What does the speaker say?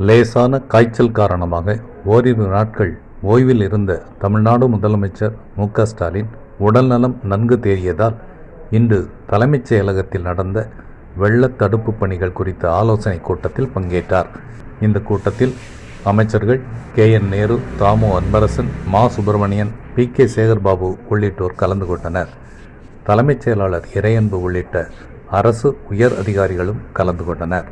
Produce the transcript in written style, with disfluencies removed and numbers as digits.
லேசான காய்ச்சல் காரணமாக ஓரிரு நாட்கள் ஓய்வில் இருந்த தமிழ்நாடு முதலமைச்சர் மு.க.ஸ்டாலின் உடல்நலம் நன்கு தேறியதால் இன்று தலைமைச் செயலகத்தில் நடந்த வெள்ள தடுப்பு பணிகள் குறித்த ஆலோசனை கூட்டத்தில் பங்கேற்றார். இந்த கூட்டத்தில் அமைச்சர்கள் கே.என். நேரு, தாமு அன்பரசன், மா. சுப்பிரமணியன், பி.கே. சேகர்பாபு உள்ளிட்டோர் கலந்து கொண்டனர். தலைமைச் செயலாளர் இறையன்பு உள்ளிட்ட அரசு உயர் அதிகாரிகளும் கலந்து கொண்டனர்.